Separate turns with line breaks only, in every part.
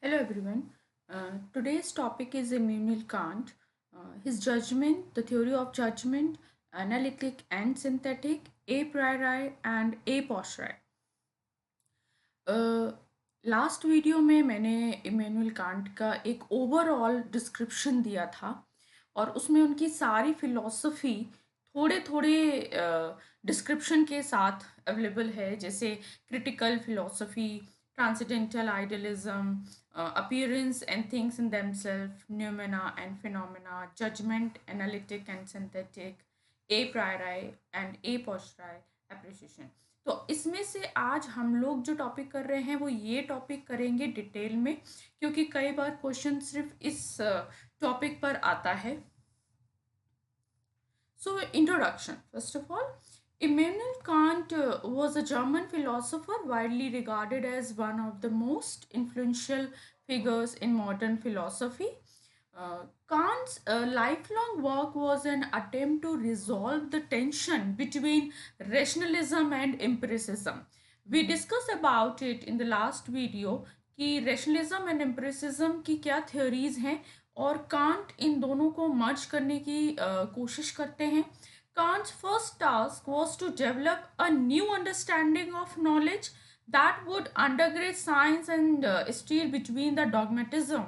Hello everyone. Today's topic is Immanuel Kant. His judgment, the theory of judgment, analytic and synthetic, a priori and a posteriori. Last video में मैंने Immanuel Kant का एक overall description दिया था और उसमें उनकी सारी फिलॉसफी थोड़े थोड़े डिस्क्रिप्शन के साथ अवेलेबल है, जैसे critical philosophy, transcendental idealism, appearance and things in themselves, noumena and phenomena, judgment, analytic and synthetic, a priori and a posteriori appreciation. तो इसमें से आज हम लोग जो टॉपिक कर रहे हैं वो ये टॉपिक करेंगे डिटेल में, क्योंकि कई बार क्वेश्चन सिर्फ इस टॉपिक पर आता है. So, introduction. First of all, Immanuel Kant was a German philosopher widely regarded as one of the most influential figures in modern philosophy. Kant's lifelong work was an attempt to resolve the tension between rationalism and empiricism. We discussed about it in the last video कि rationalism and empiricism की क्या theories हैं और can't इन दोनों को मर्ज करने की कोशिश करते हैं. Kant's first task was to develop a new understanding of knowledge that would undergrade science and steer between the dogmatism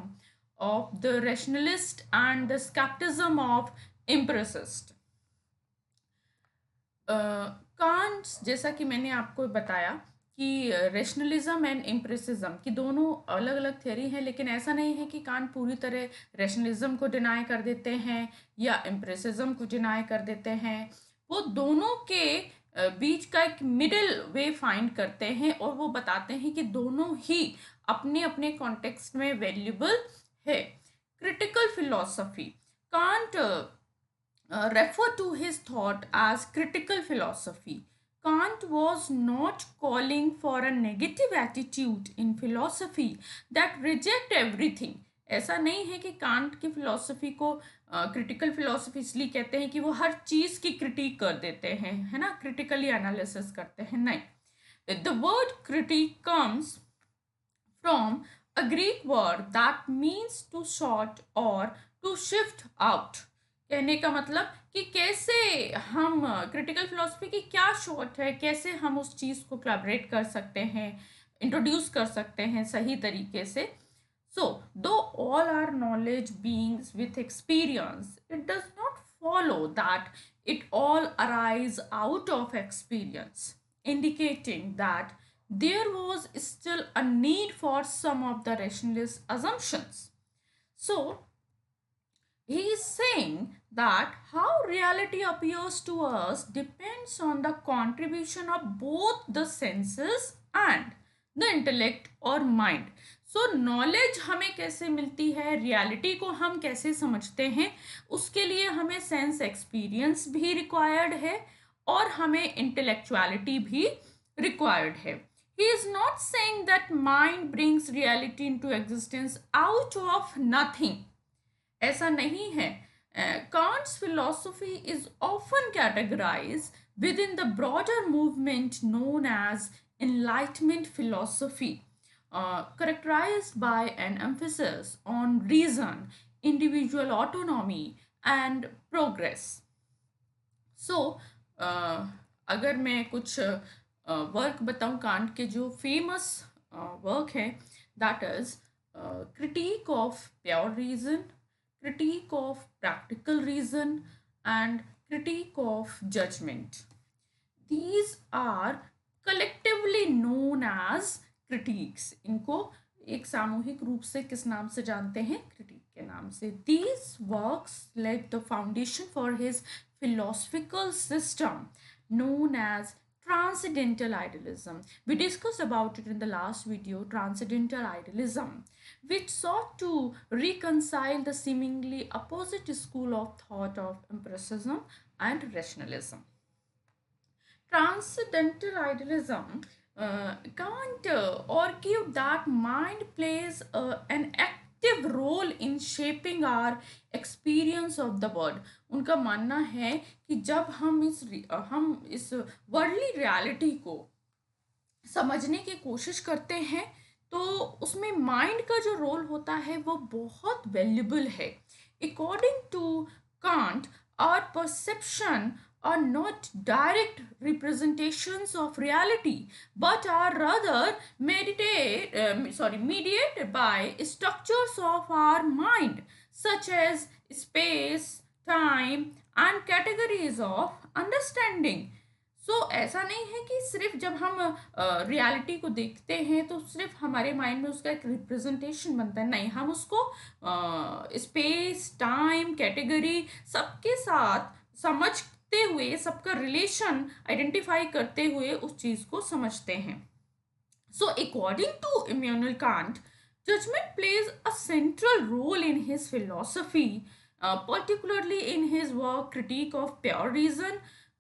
of the rationalist and the skepticism of empiricist. Can't, जैसा कि मैंने आपको बताया कि रेशनलिज्म एंड एम्प्रेसिज्म की दोनों अलग अलग थ्योरी हैं, लेकिन ऐसा नहीं है कि कांट पूरी तरह रेशनलिज्म को डिनाई कर देते हैं या एम्प्रेसिज्म को डिनाई कर देते हैं. वो दोनों के बीच का एक मिडिल वे फाइंड करते हैं और वो बताते हैं कि दोनों ही अपने अपने कॉन्टेक्स्ट में वैल्यूबल है. Critical philosophy. Can't refer to his thought as critical philosophy. Kant was not calling for a negative attitude in philosophy that reject everything. ऐसा नहीं है कि कांट की फिलॉसफी को क्रिटिकल फिलॉसफी इसलिए कहते हैं कि वो हर चीज़ की क्रिटिक कर देते हैं, है ना, क्रिटिकली एनालिसिस करते हैं. नहीं, the word critic comes from a Greek word that means to sort or to shift out. कहने का मतलब कि कैसे हम क्रिटिकल फिलोसफी की क्या शॉर्ट है, कैसे हम उस चीज़ को कोलैबोरेट कर सकते हैं, इंट्रोड्यूस कर सकते हैं सही तरीके से. So though all our knowledge begins with experience, it does not follow that it all arise out of experience, indicating that there was still a need for some of the rationalist assumptions. So, he is saying that how reality appears to us depends on the contribution of both the senses and the intellect or mind. So, knowledge हमें कैसे मिलती है, reality को हम कैसे समझते हैं, उसके लिए हमें sense experience भी required है और हमें intellectuality भी required है. He is not saying that mind brings reality into existence out of nothing. ऐसा नहीं है. Kant's philosophy is often categorized within the broader movement known as Enlightenment philosophy, characterized by an emphasis on reason, individual autonomy, and progress. So, अगर मैं कुछ work बताऊं Kant के जो famous work है, that is critique of pure reason, critique of practical reason, and critique of judgment. These are collectively known as critiques. इनको एक सामूहिक रूप से किस नाम से जानते हैं? क्रिटिक के नाम से. These works laid the foundation for his philosophical system known as transcendental idealism. We discussed about it in the last video, transcendental idealism, which sought to reconcile the seemingly opposite school of thought of empiricism and rationalism. Transcendental idealism, Kant argued that mind plays an active role in shaping our experience of the world. उनका मानना है कि जब हम इस worldly reality को समझने की कोशिश करते हैं तो उसमें माइंड का जो रोल होता है वो बहुत वैल्यूबल है। According to Kant, our perception are not direct representations of reality but are rather mediated by structures of our mind such as space, time and categories of understanding. ऐसा नहीं है कि सिर्फ जब हम रियलिटी को देखते हैं तो सिर्फ हमारे माइंड में उसका एक रिप्रेजेंटेशन बनता है, नहीं, हम उसको स्पेस, टाइम, कैटेगरी सबके साथ समझते हुए, सबका रिलेशन आइडेंटिफाई करते हुए उस चीज़ को समझते हैं। So according to Immanuel Kant, judgment plays a central role in his philosophy, particularly in his work Critique of Pure Reason.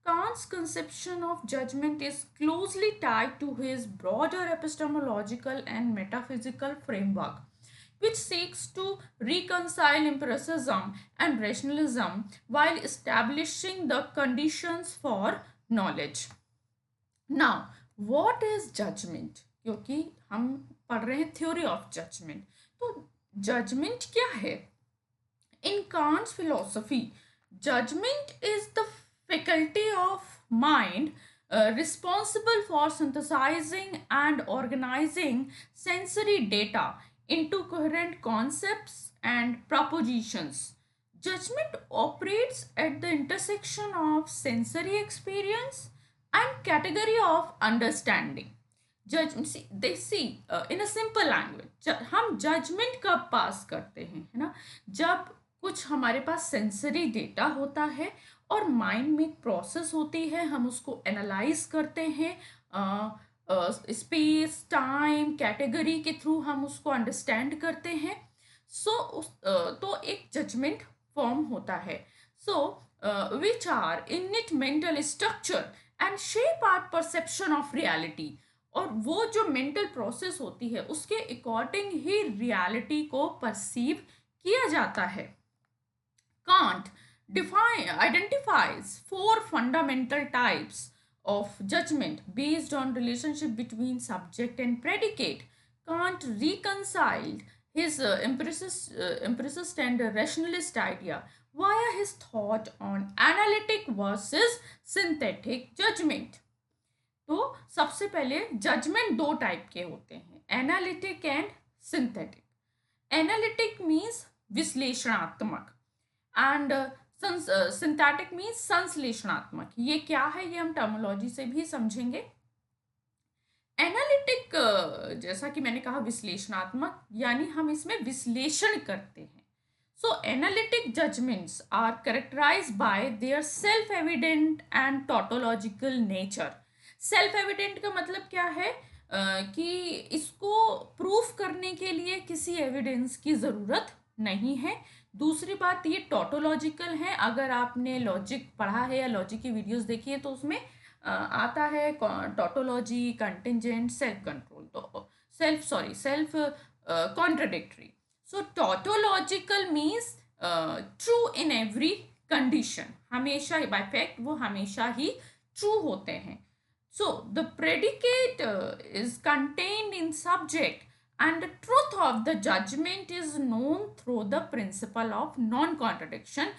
Kant's conception of judgment is closely tied to his broader epistemological and metaphysical framework, which seeks to reconcile empiricism and rationalism while establishing the conditions for knowledge. Now, what is judgment? क्योंकि हम पढ़ रहे हैं theory of judgement, तो judgement क्या है? In Kant's philosophy, judgment is the faculty of mind responsible for synthesizing and organizing sensory data into coherent concepts and propositions. Judgment operates at the intersection of sensory experience and category of understanding. In a simple language, हम judgement कब पास करते हैं, है ना? जब कुछ हमारे पास sensory data होता है और माइंड में एक प्रोसेस होती है, हम उसको एनालाइज करते हैं, स्पेस, टाइम, कैटेगरी के थ्रू हम उसको अंडरस्टैंड करते हैं। तो एक जजमेंट फॉर्म होता है। Which are innate mental structure and shape our perception of reality. और वो जो मेंटल प्रोसेस होती है उसके अकॉर्डिंग ही रियलिटी को परसीव किया जाता है। Kant identifies 4 fundamental types of judgment based on relationship between subject and predicate. Kant reconciled his empiricist and rationalist idea via his thought on analytic versus synthetic judgment. तो सबसे पहले judgement 2 type के होते हैं, analytic and synthetic. Analytic means विश्लेषणात्मक and synthetic means संश्लेषणात्मक। ये क्या है, ये हम टर्मिनोलॉजी से भी समझेंगे। एनालिटिक, जैसा कि मैंने कहा, विश्लेषणात्मक, यानी हम इसमें विश्लेषण करते हैं। So analytic judgements are characterised by their self evident and tautological nature. Self evident का मतलब क्या है? कि इसको प्रूफ करने के लिए किसी एविडेंस की ज़रूरत नहीं है। दूसरी बात, ये टोटोलॉजिकल है। अगर आपने लॉजिक पढ़ा है या लॉजिक की वीडियोस देखी है तो उसमें आता है टोटोलॉजी, कंटिंजेंट, सेल्फ कंट्रोल, तो self contradictory. So tautological means true in every condition, हमेशा बाय फैक्ट वो हमेशा ही ट्रू होते हैं। So the predicate is contained in subject and the truth of the judgment is known through the principle of non-contradiction.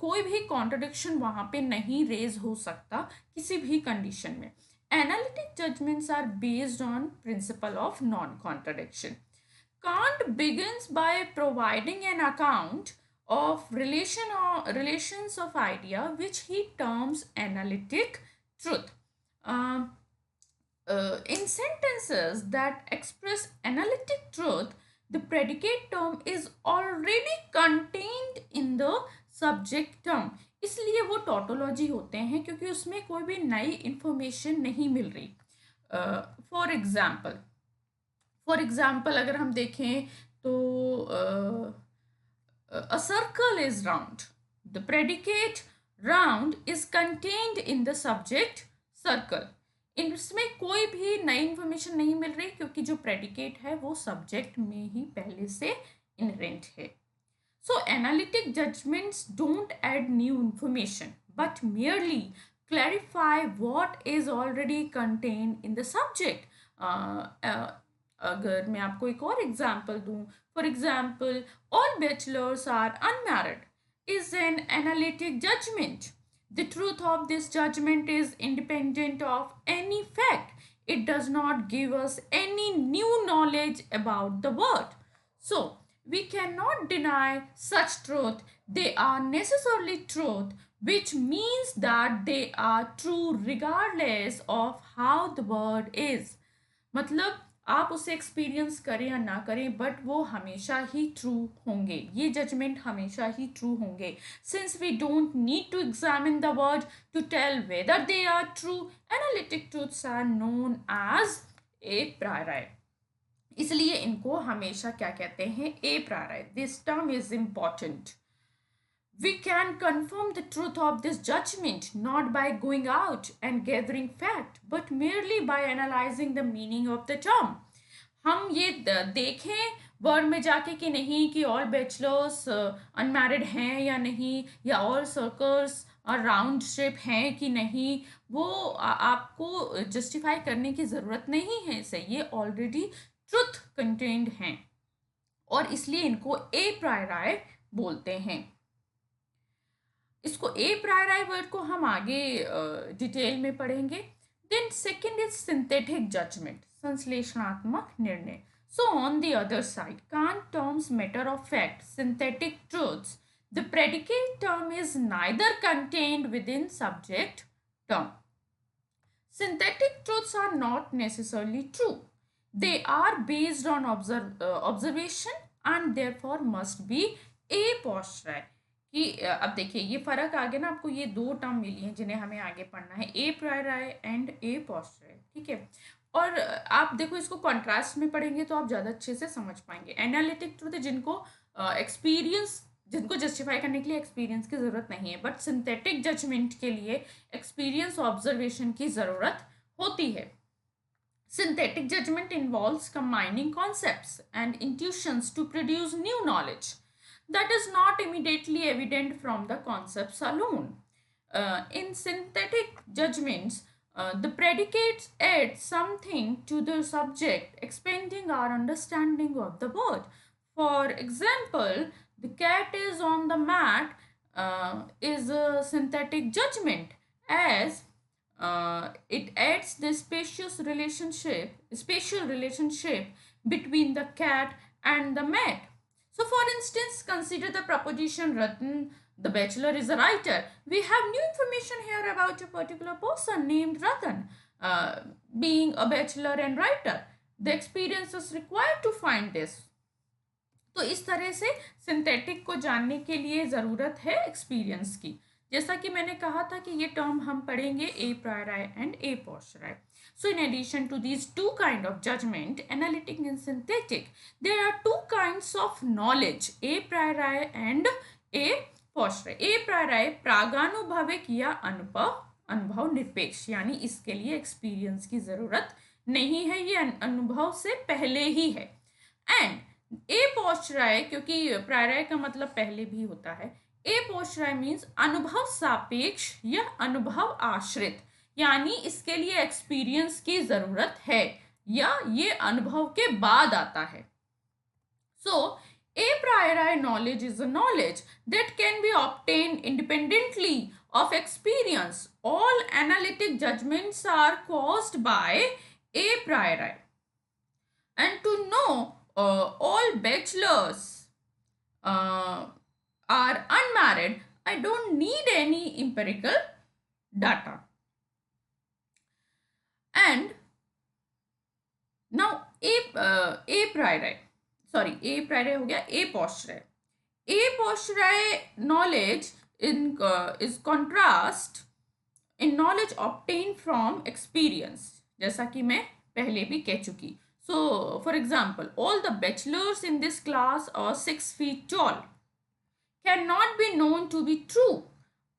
कोई भी contradiction वहाँ पे नहीं रेज हो सकता किसी भी condition में। Analytic judgments are based on principle of non-contradiction. Kant begins by providing an account of relations of idea which he terms analytic truth. In sentences that express analytic truth, the predicate term is already contained in the subject term. इसलिए वो tautology होते हैं क्योंकि उसमें कोई भी नई information नहीं मिल रही। फॉर एग्जाम्पल अगर हम देखें तो a circle is round. The predicate round is contained in the subject circle. इसमें कोई भी नई इंफॉर्मेशन नहीं मिल रही क्योंकि जो प्रेडिकेट है वो सब्जेक्ट में ही पहले से इनहेरेंट है। So analytic judgements don't add new information but merely clarify what is already contained in the subject. अगर मैं आपको एक और एग्जाम्पल दूं, for example, all bachelors are unmarried is an analytic judgement. The truth of this judgment is independent of any fact. It does not give us any new knowledge about the world. So, we cannot deny such truth. They are necessarily truth, which means that they are true regardless of how the world is. मतलब आप उसे experience करें या ना करें, but वो हमेशा ही ट्रू होंगे, ये जजमेंट हमेशा ही ट्रू होंगे. Since we don't need to examine the word to tell whether they are true, analytic truths are known as a priori. इसलिए इनको हमेशा क्या कहते हैं, a priori. This term is important. We can confirm the truth of this judgment not by going out and gathering fact, but merely by analyzing the meaning of the term. हम ये देखें word में जाके कि नहीं कि all bachelors unmarried हैं या नहीं, या ऑल सर्कल्स और राउंड शेप हैं कि नहीं, वो आपको जस्टिफाई करने की ज़रूरत नहीं है इसे. ये ऑलरेडी ट्रुथ कंटेंड हैं और इसलिए इनको ए प्रायराय बोलते हैं. इसको ए प्रायराय वर्ड को हम आगे डिटेल में पढ़ेंगे. Then second is synthetic judgement, संश्लेषणात्मक निर्णय. So on the other side, Kant terms matter of fact, synthetic truths. The predicate term is neither contained within subject term. Synthetic truths are not necessarily true. They are based on observation and therefore must be a posteriori. कि अब देखिए ये फर्क आ गया ना, आपको ये दो टर्म मिली हैं जिन्हें हमें आगे पढ़ना है, ए प्रायराय एंड ए पोस्टेरियर. ठीक है, और आप देखो इसको कॉन्ट्रास्ट में पढ़ेंगे तो आप ज़्यादा अच्छे से समझ पाएंगे. एनालिटिक ट्रूथ है जिनको एक्सपीरियंस, जिनको जस्टिफाई करने के लिए एक्सपीरियंस की ज़रूरत नहीं है, बट सिंथेटिक जजमेंट के लिए एक्सपीरियंस ऑब्जर्वेशन की ज़रूरत होती है. Synthetic judgment involves combining concepts and intuitions to produce new knowledge that is not immediately evident from the concepts alone. In synthetic judgments, the predicates add something to the subject, expanding our understanding of the world. For example, the cat is on the mat is a synthetic judgment, as it adds the spatial relationship between the cat and the mat. So, for instance, consider the proposition Ratan, the bachelor, is a writer. We have new information here about a particular person named Ratan being a bachelor and writer. The experience is required to find this. तो इस तरह से synthetic को जानने के लिए ज़रूरत है एक्सपीरियंस की. जैसा कि मैंने कहा था कि ये टर्म हम पढ़ेंगे a priori and a posterior. So in addition to these two kinds of judgment, analytic and synthetic, there are two kinds of knowledge, a priori and a posteriori. a priori प्रागानुभविक या अनुभव निरपेक्ष, यानी इसके लिए experience की जरूरत नहीं है, ये अनुभव से पहले ही है. एंड ए पोस्टेरियर, क्योंकि प्रायराय का मतलब पहले भी होता है, ए पोस्टेरियर मीन्स अनुभव सापेक्ष या अनुभव आश्रित, यानी इसके लिए एक्सपीरियंस की जरूरत है या ये अनुभव के बाद आता है. So a priori knowledge is a knowledge that can be obtain independently of experience. All analytic judgements are caused by a priori. And to know all bachelors are unmarried, I don't need any empirical data. And now a priori हो गया. a posteriori knowledge is contrast in knowledge obtained from experience, जैसा कि मैं पहले भी कह चुकी. So for example, all the bachelors in this class are 6 feet tall cannot be known to be true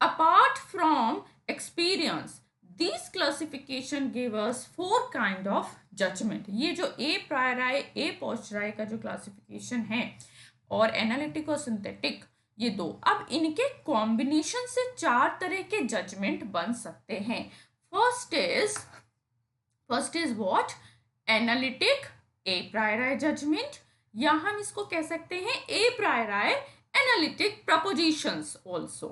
apart from experience. These classification give us 4 kind of judgment. ये जो a priori a posteriori का जो classification है और analytic और synthetic, ये दो, अब इनके कॉम्बिनेशन से 4 तरह के जजमेंट बन सकते हैं. First is what? Analytic a priori judgement, या हम इसको कह सकते हैं a priori analytic propositions also.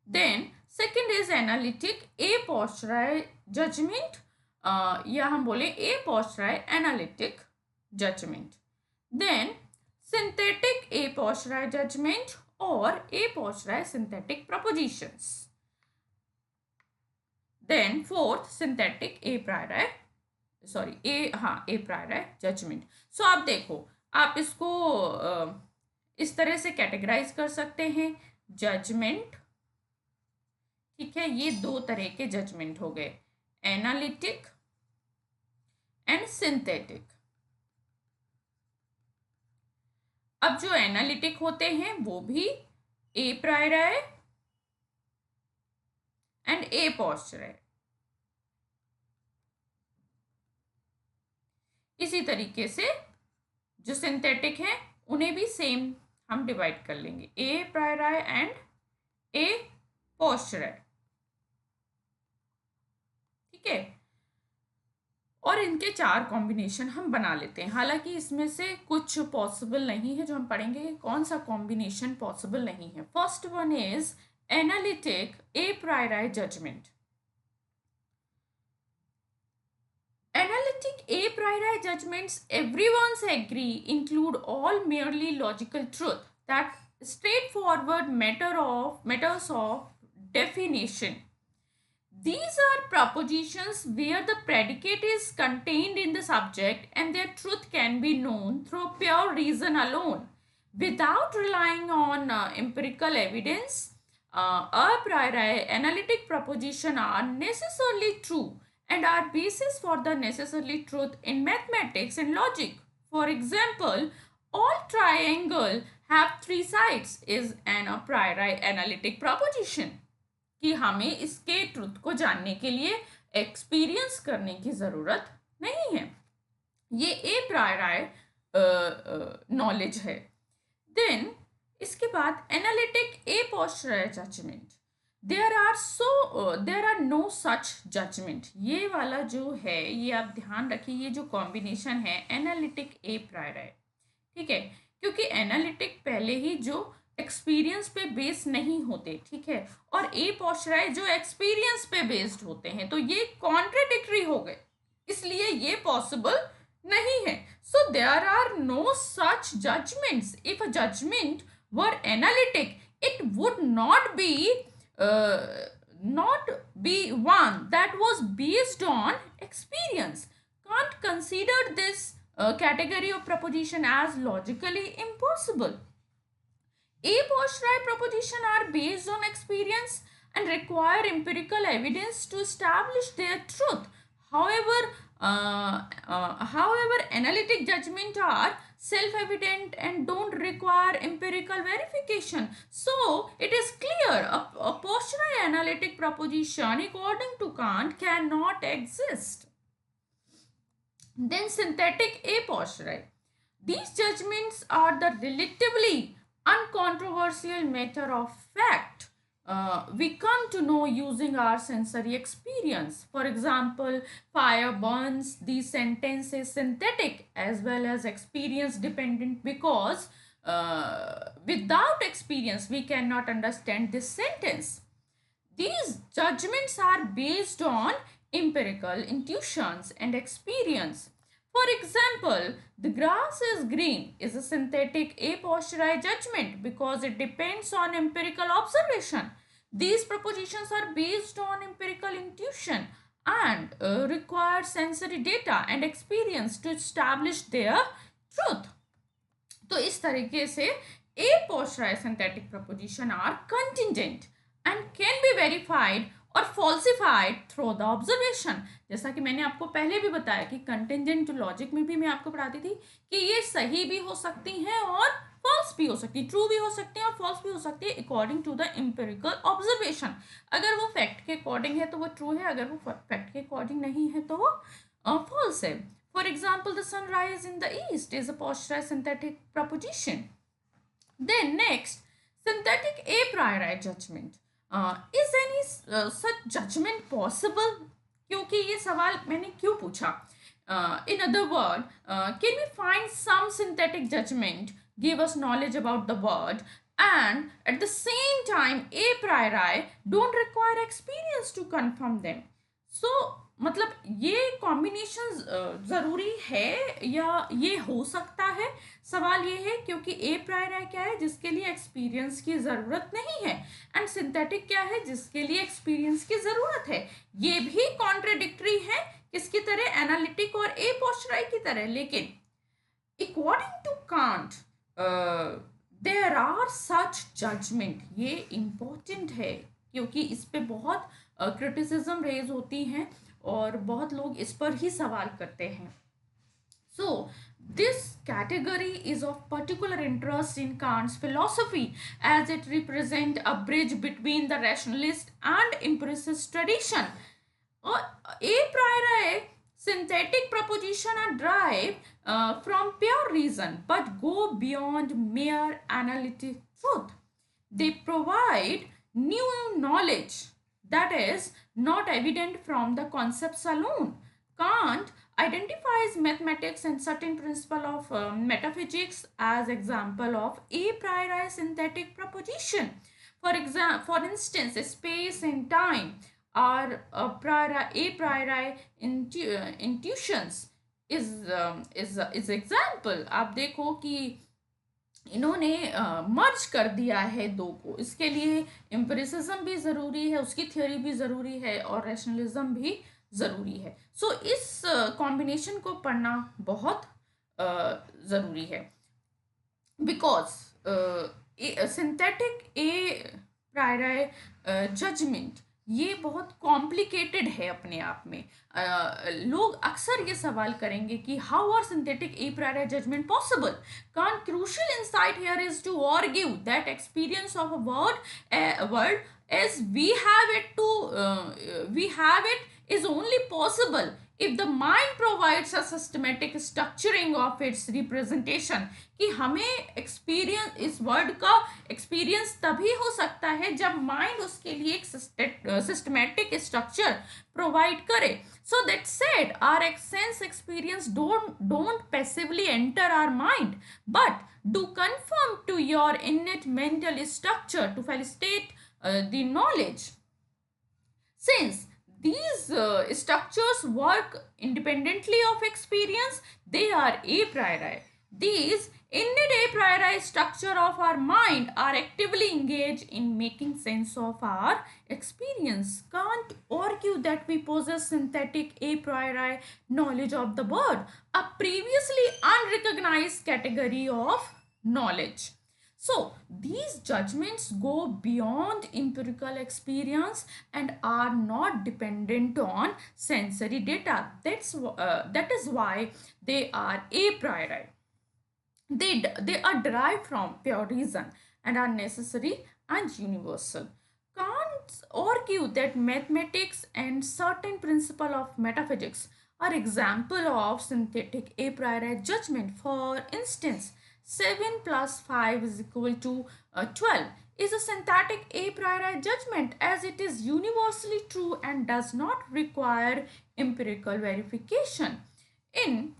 Then second is analytic a posteriori judgement, या हम बोले a posteriori analytic judgement. Then synthetic a posteriori judgement और a posteriori synthetic propositions. Then fourth synthetic a priori a priori judgement. So आप देखो, आप इसको इस तरह से कैटेगराइज कर सकते हैं, जजमेंट, ठीक है, ये दो तरह के जजमेंट हो गए, एनालिटिक एंड सिंथेटिक। अब जो एनालिटिक होते हैं वो भी ए प्रायराय एंड ए पोस्चराय। इसी तरीके से जो सिंथेटिक हैं उन्हें भी सेम हम डिवाइड कर लेंगे, ए प्रायराय एंड ए पोस्चराय, ठीक है। और इनके 4 कॉम्बिनेशन हम बना लेते हैं। हालांकि इसमें से कुछ पॉसिबल नहीं है, जो हम पढ़ेंगे कौन सा कॉम्बिनेशन पॉसिबल नहीं है। First one is analytic a priori judgement. Analytic a priori judgments, everyone's agree, include all merely logical truth that straightforward matters of definition. These are propositions where the predicate is contained in the subject and their truth can be known through pure reason alone, without relying on empirical evidence. A priori analytic propositions are necessarily true and are basis for the necessarily truth in mathematics and logic. For example, all triangle have 3 sides is an a priori analytic proposition, कि हमें इसके truth को जानने के लिए experience करने की ज़रूरत नहीं है। ये ए प्रायराय नॉलेज है। देन इसके बाद analytic a posteriori judgement, there are no such judgement. ये वाला जो है, ये आप ध्यान रखिए, ये जो कॉम्बिनेशन है एनालिटिक ए प्रायराय, ठीक है, क्योंकि एनालिटिक पहले ही जो एक्सपीरियंस पे बेस्ड नहीं होते, ठीक है, और ए पोस्चराय जो एक्सपीरियंस पे बेस्ड होते हैं, तो ये कॉन्ट्राडिक्टरी हो गए, इसलिए ये पॉसिबल नहीं है। So there are no such judgements. If a judgement were analytic, it would not be one that was based on experience. Can't consider this category of proposition as logically impossible. A posteriori proposition are based on experience and require empirical evidence to establish their truth. However, analytic judgment are self-evident and don't require empirical verification. So, it is clear a posteriori analytic proposition, according to Kant, cannot exist. Then synthetic a posteriori. These judgments are the relatively uncontroversial matter of fact we come to know using our sensory experience. For example, fire burns. These sentence is synthetic as well as experience dependent, because without experience we cannot understand this sentence. These judgments are based on empirical intuitions and experience. For example, the grass is green is a synthetic a posteriori judgment because it depends on empirical observation. These propositions are based on empirical intuition and require sensory data and experience to establish their truth. तो इस तरीके से a posteriori synthetic proposition are contingent and can be verified और falsified through the observation. जैसा कि मैंने आपको पहले भी बताया कि contingent लॉजिक में भी मैं आपको पढ़ाती थी कि ये सही भी हो सकती हैं और false भी हो सकती है, true भी हो सकती है और false भी हो सकती है according to the empirical observation. अगर वो fact के according है तो वो true है, अगर वो fact के according नहीं है तो वो false है. For example, the sunrise in the east is a posteriori synthetic proposition. Then next, synthetic a priori judgment. Is any such judgment possible? क्योंकि ये सवाल मैंने क्यों पूछा, In other words, can we find some synthetic judgment give us knowledge about the world, and at the same time a priori don't require experience to confirm them? So मतलब ये combination ज़रूरी है या ये हो सकता है? सवाल ये है, क्योंकि ए प्रायरा क्या है जिसके लिए एक्सपीरियंस की ज़रूरत नहीं है, एंड सिंथेटिक क्या है जिसके लिए एक्सपीरियंस की ज़रूरत है। ये भी कॉन्ट्रडिक्टरी है, किसकी तरह? एनालिटिक और ए पोस्चराई की तरह। लेकिन according to Kant there are such judgement. ये इम्पोर्टेंट है क्योंकि इस पे बहुत क्रिटिसिज्म रेज होती हैं और बहुत लोग इस पर ही सवाल करते हैं। So, this category is of particular interest in Kant's philosophy as it represents a bridge between the rationalist and empiricist tradition. A priori, synthetic propositions are derived from pure reason but go beyond mere analytic truth. They provide new knowledge that is not evident from the concepts alone. Kant identifies mathematics and certain principle of metaphysics as example of a priori synthetic proposition. For instance, space and time are a priori intuitions is example. आप देखो कि इन्होंने मर्ज कर दिया है दो को। इसके लिए एम्पिरिसिज्म भी ज़रूरी है, उसकी थ्योरी भी ज़रूरी है और रैशनलिज्म भी ज़रूरी है। सो इस कॉम्बिनेशन को पढ़ना बहुत ज़रूरी है, because synthetic a priori judgement ये बहुत कॉम्प्लिकेटेड है अपने आप में। लोग अक्सर ये सवाल करेंगे कि how are synthetic a priori judgement possible? Kant's crucial insight here is to argue that experience of a world as we have it is only possible if the mind provides a systematic structuring of its representation। कि हमें experience, इस word का experience तभी हो सकता है जब mind उसके लिए एक सिस्टमेटिक स्ट्रक्चर प्रोवाइड करे। So that said, our sense experience don't passively enter our mind, but do conform to your innate mental structure to facilitate the knowledge. Since these structures work independently of experience, they are a priori. These innate a priori structure of our mind are actively engaged in making sense of our experience. Can't argue that we possess synthetic a priori knowledge of the world, a previously unrecognized category of knowledge. So these judgments go beyond empirical experience and are not dependent on sensory data. That is why they are a priori. They are derived from pure reason and are necessary and universal. Kant argued that mathematics and certain principle of metaphysics are example of synthetic a priori judgment. For instance, 7 plus 5 is equal to 12 is a synthetic a priori judgment as it is universally true and does not require empirical verification. In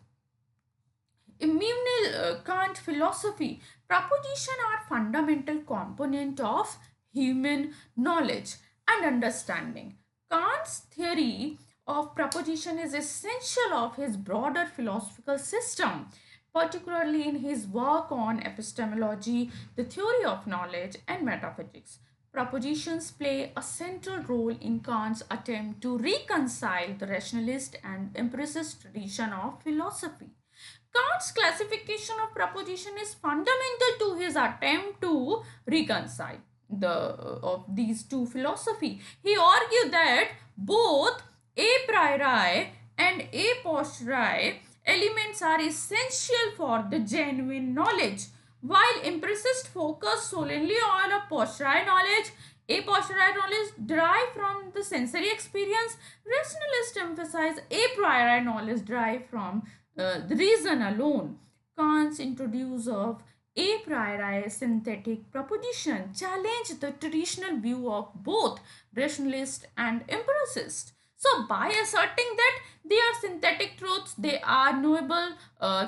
Immanuel Kant philosophy, propositions are fundamental component of human knowledge and understanding. Kant's theory of proposition is essential of his broader philosophical system, particularly in his work on epistemology, the theory of knowledge, and metaphysics. Propositions play a central role in Kant's attempt to reconcile the rationalist and empiricist tradition of philosophy. Kant's classification of proposition is fundamental to his attempt to reconcile of these two philosophy. He argued that both a priori and a posteriori elements are essential for the genuine knowledge. While empiricists focus solely on a posteriori knowledge, a posteriori knowledge derived from the sensory experience, rationalists emphasize a priori knowledge derived from the reason alone. Kant's introduce of a priori synthetic proposition challenged the traditional view of both rationalist and empiricist. So by asserting that they are synthetic truths, they are knowable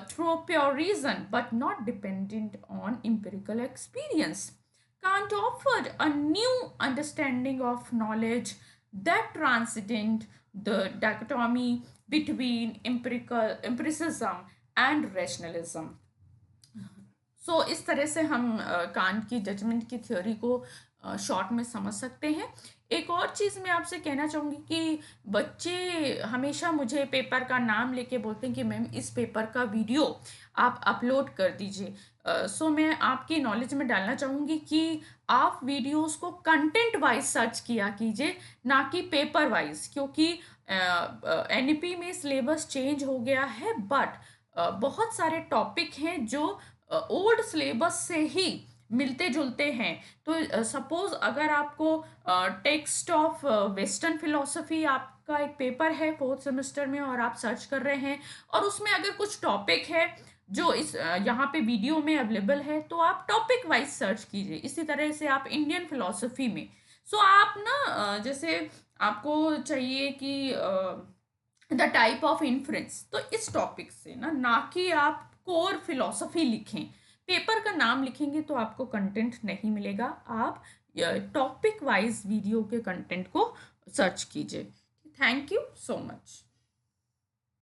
through pure reason but not dependent on empirical experience. Kant offered a new understanding of knowledge that transcended the dichotomy between empiricism and rationalism. सो इस तरह से हम can't की judgement की theory को short में समझ सकते हैं। एक और चीज़ मैं आपसे कहना चाहूँगी कि बच्चे हमेशा मुझे पेपर का नाम लेके बोलते हैं कि मैम इस पेपर का वीडियो आप अपलोड कर दीजिए। सो मैं आपकी नॉलेज में डालना चाहूँगी कि आप वीडियोस को कंटेंट वाइज सर्च किया कीजिए, ना कि पेपर वाइज, क्योंकि एनईपी में सिलेबस चेंज हो गया है, बट बहुत सारे टॉपिक हैं जो ओल्ड सिलेबस से ही मिलते जुलते हैं। तो सपोज अगर आपको टेक्स्ट ऑफ वेस्टर्न फिलोसफी आपका एक पेपर है 4th सेमेस्टर में और आप सर्च कर रहे हैं और उसमें अगर कुछ टॉपिक है जो इस यहाँ पे वीडियो में अवेलेबल है, तो आप टॉपिक वाइज सर्च कीजिए। इसी तरह से आप इंडियन फिलोसफी में, सो आप ना जैसे आपको चाहिए कि द टाइप ऑफ इन्फ्लुएंस, तो इस टॉपिक से ना कि आप कोर फिलोसफी लिखें। पेपर का नाम लिखेंगे तो आपको कंटेंट नहीं मिलेगा, आप टॉपिक वाइज वीडियो के कंटेंट को सर्च कीजिए। Thank you so much.